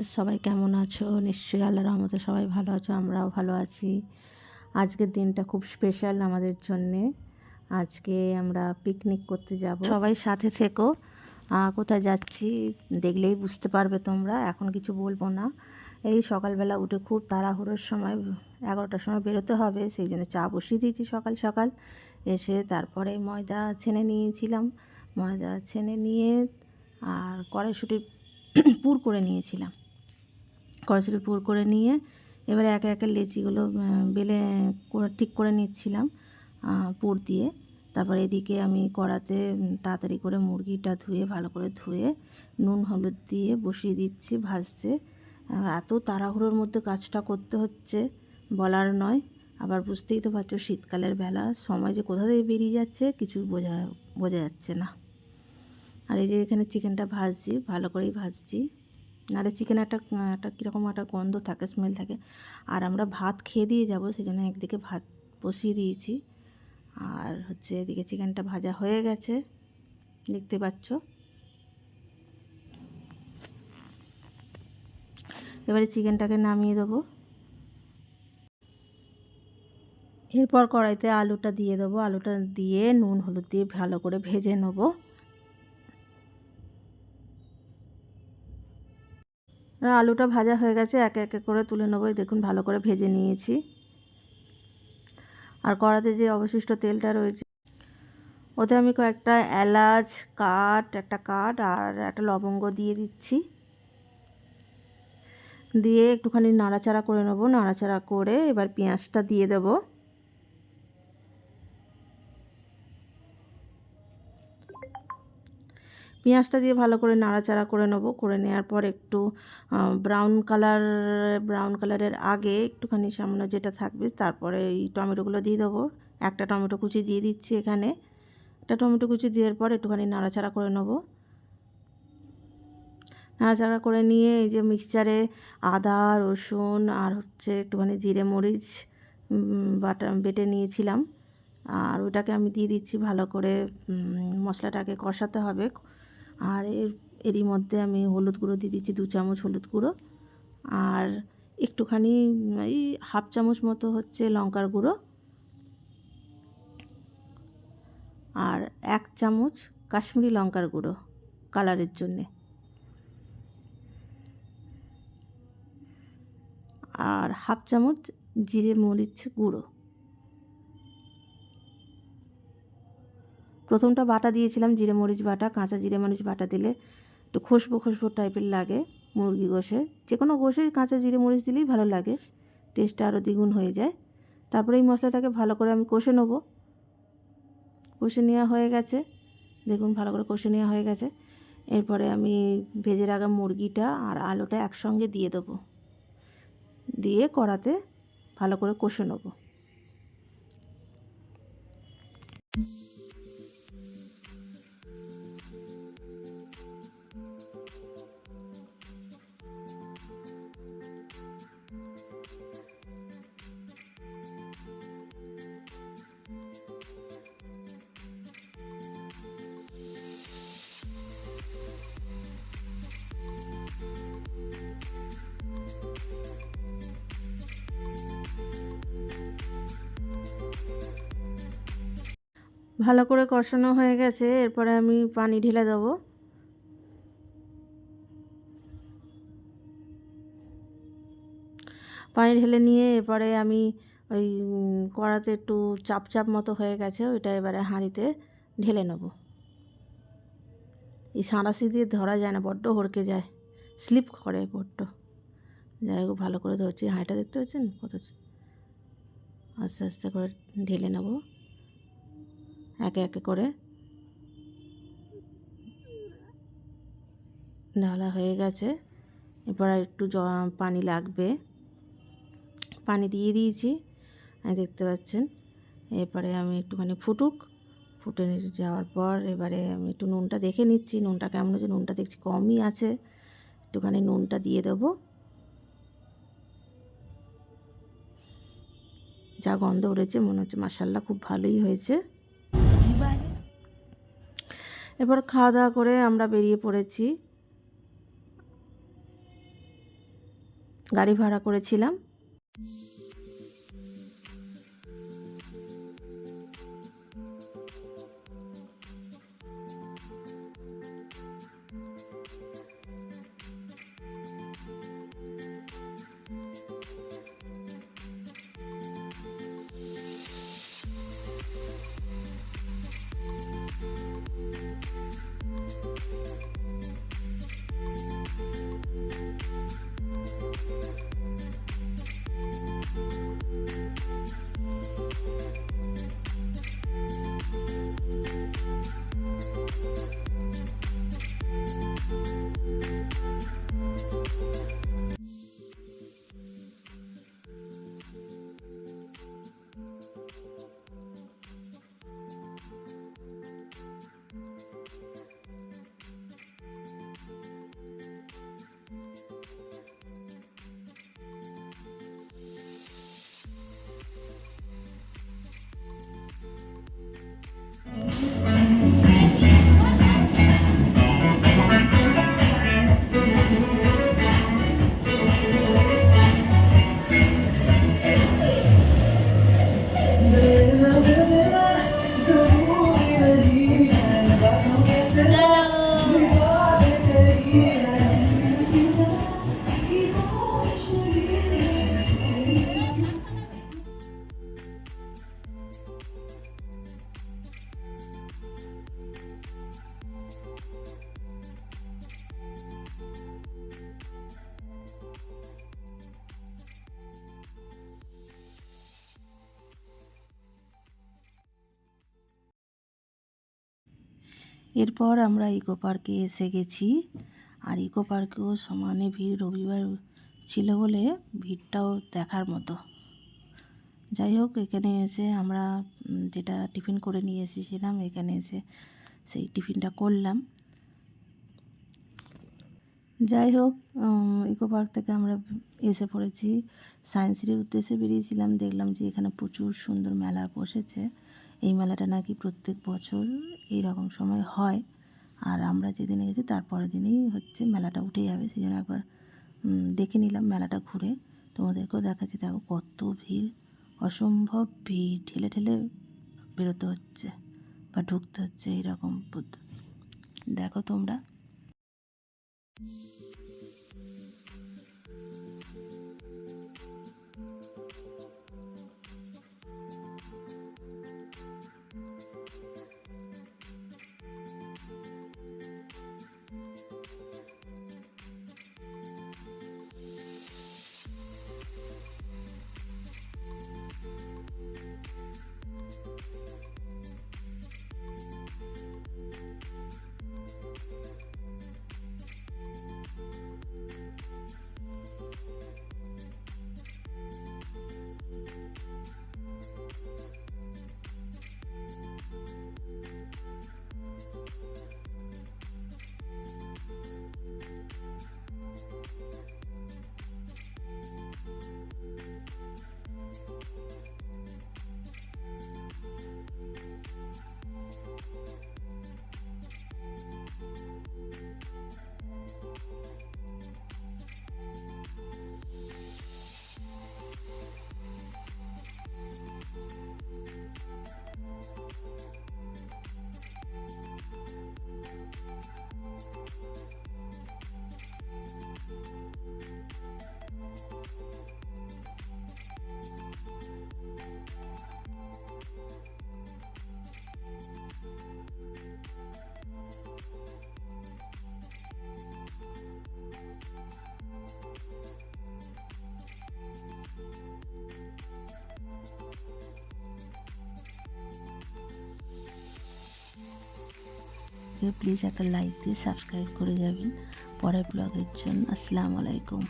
Friends, সবাই কেমন আছো? নিশ্চয়ই আল্লাহর রহমতে সবাই ভালো আছো, আমরাও ভালো আছি। আজকের দিনটা খুব স্পেশাল আমাদের জন্যে। আজকে আমরা পিকনিক করতে যাব, সবাই সাথে থেকো। কোথায় যাচ্ছি দেখলেই বুঝতে পারবে তোমরা, এখন কিছু বলবো না। এই সকালবেলা উঠে খুব তাড়াহুড়োর সময় 11টার সময় বেরোতে হবে, সেই জন্য চা বসিয়ে দিয়েছি সকাল সকাল। এসে তারপরে ময়দা ছেনে নিয়েছিলাম, ময়দা ছেনে নিয়ে আর কড়াইশুঁটি পুর করে নিয়েছিলাম। কড়াইশুঁটি পুর করে নিয়ে এবারে একে একে লেচিগুলো বেলে ঠিক করে নিচ্ছিলাম পুর দিয়ে। তারপর এদিকে আমি কড়াতে তাড়াতাড়ি করে মুরগিটা ধুয়ে ভালো করে ধুয়ে নুন হলুদ দিয়ে বসিয়ে দিচ্ছি ভাজতে। এত তাড়াহুড়োর মধ্যে কাজটা করতে হচ্ছে বলার নয়। আবার বুঝতেই তো পারছো শীতকালের বেলা, সময় যে কোথা থেকে বেরিয়ে যাচ্ছে কিছু বোঝা যাচ্ছে না। আর এই যে এখানে চিকেনটা ভাজছি, ভালো করেই ভাজছি, নাহলে চিকেন একটা কীরকম একটা গন্ধ থাকে, স্মেল থাকে। আর আমরা ভাত খেয়ে দিয়ে যাব, সেই জন্য একদিকে ভাত বসিয়ে দিয়েছি। আর হচ্ছে এদিকে চিকেনটা ভাজা হয়ে গেছে, দেখতে পাচ্ছ। এবারে চিকেনটাকে নামিয়ে দেবো। এরপর কড়াইতে আলুটা দিয়ে দেবো, আলুটা দিয়ে নুন হলুদ দিয়ে ভালো করে ভেজে নেবো। আলুটা ভাজা হয়ে গেছে, একে একে করে তুলে নেবো। দেখুন ভালো করে ভেজে নিয়েছি। আর কড়াতে যে অবশিষ্ট তেলটা রয়েছে ওতে আমি কয়েকটা এলাচ একটা কাঠ আর একটা লবঙ্গ দিয়ে দিচ্ছি। দিয়ে একটুখানি নাড়াচাড়া করে নেবো। নাড়াচাড়া করে এবার পেঁয়াজটা দিয়ে দেবো। পেঁয়াজটা দিয়ে ভালো করে নাড়াচাড়া করে নেবো। করে নেওয়ার পর একটু ব্রাউন কালারের আগে একটুখানি সামান্য যেটা থাকবে, তারপরে এই টমেটোগুলো দিয়ে দেবো। একটা টমেটো কুচি দিয়ে দিচ্ছি এখানে। একটা টমেটো কুচি দেওয়ার পর একটুখানি নাড়াচাড়া করে নেবো। নাড়াচাড়া করে নিয়ে এই যে মিক্সচারে আদা রসুন আর হচ্ছে একটুখানি জিরে মরিচ বেটে নিয়েছিলাম, আর ওটাকে আমি দিয়ে দিচ্ছি। ভালো করে মশলাটাকে কষাতে হবে। আর এরই মধ্যে আমি হলুদ গুঁড়ো দিয়ে দিচ্ছি 2 চামচ হলুদ গুঁড়ো, আর একটুখানি এই হাফ চামচ মতো হচ্ছে লঙ্কার গুঁড়ো, আর 1 চামচ কাশ্মীরি লঙ্কার গুঁড়ো কালারের জন্যে, আর হাফ চামচ জিরে মরিচ গুঁড়ো। প্রথমটা বাটা দিয়েছিলাম জিরে মরিচ বাটা, কাঁচা জিরে মরিচ বাটা দিলে একটু খুশবু টাইপের লাগে মুরগি গোশে। যে কোনো গোশে কাঁচা জিরে মরিচ দিলেই ভালো লাগে, টেস্টটা আরও দ্বিগুণ হয়ে যায়। তারপরে এই মশলাটাকে ভালো করে আমি কষে নেবো। কষে নেওয়া হয়ে গেছে, দেখুন ভালো করে কষে নেওয়া হয়ে গেছে। এরপরে আমি ভেজে রাখা মুরগিটা আর আলুটা একসঙ্গে দিয়ে দেবো, দিয়ে কড়াতে ভালো করে কষে নেবো। ভালো করে কষানো হয়ে গেছে, এরপরে আমি পানি ঢেলে দেবো। পানি ঢেলে নিয়ে এরপরে আমি ওই কড়াতে একটু চাপ মতো হয়ে গেছে, ওইটা এবারে হাঁড়িতে ঢেলে নেব। এই সাঁড়াশি দিয়ে ধরা যায় না, বড্ড হড়কে যায়, স্লিপ করে বড্ড। যাই হোক ভালো করে ধরছি, হাঁড়িটা দেখতে পাচ্ছেন কত, আস্তে আস্তে করে ঢেলে নেব একে একে করে। ঢালা হয়ে গেছে, এরপর একটু পানি লাগবে, পানি দিয়ে দিয়েছি দেখতে পাচ্ছেন। এরপরে আমি একটুখানি ফুটে যাওয়ার পর এবারে আমি একটু নুনটা দেখে নিচ্ছি, নুনটা কেমন হচ্ছে। নুনটা দেখছি কমই আছে, একটুখানি নুনটা দিয়ে দেবো। যা গন্ধ উড়েছে মনে হচ্ছে মাশাআল্লাহ খুব ভালোই হয়েছে। এরপর খাওয়া দাওয়া করে আমরা বেরিয়ে পড়েছি। গাড়ি ভাড়া করেছিলাম। এরপর আমরা ইকো পার্কে এসে গেছি। আর ইকো পার্কেও সমানে ভিড়, রবিবার ছিল বলে ভিড়টাও দেখার মতো। যাই হোক, এখানে এসে আমরা যেটা টিফিন করে নিয়ে এসেছিলাম, এখানে এসে সেই টিফিনটা করলাম। যাই হোক, ইকো পার্ক থেকে আমরা এসে পড়েছি সায়েন্স সিটির উদ্দেশ্যে বেরিয়েছিলাম। দেখলাম যে এখানে প্রচুর সুন্দর মেলা বসেছে। এই মেলাটা নাকি প্রত্যেক বছর এইরকম সময় হয়। আর আমরা যেদিনে গেছি তার পরের দিনই হচ্ছে মেলাটা উঠে যাবে, সেই জন্য একবার দেখে নিলাম মেলাটা ঘুরে। তোমাদেরকেও দেখাচ্ছি। দেখো কত ভিড়, অসম্ভব ভিড়, ঠেলে ঠেলে বেরোতে হচ্ছে বা ঢুকতে হচ্ছে এইরকম। দেখো তোমরা। প্লিজ একটা লাইক দিয়ে সাবস্ক্রাইব করে যাবেন পরের ব্লগের জন্য। আসসালামু আলাইকুম।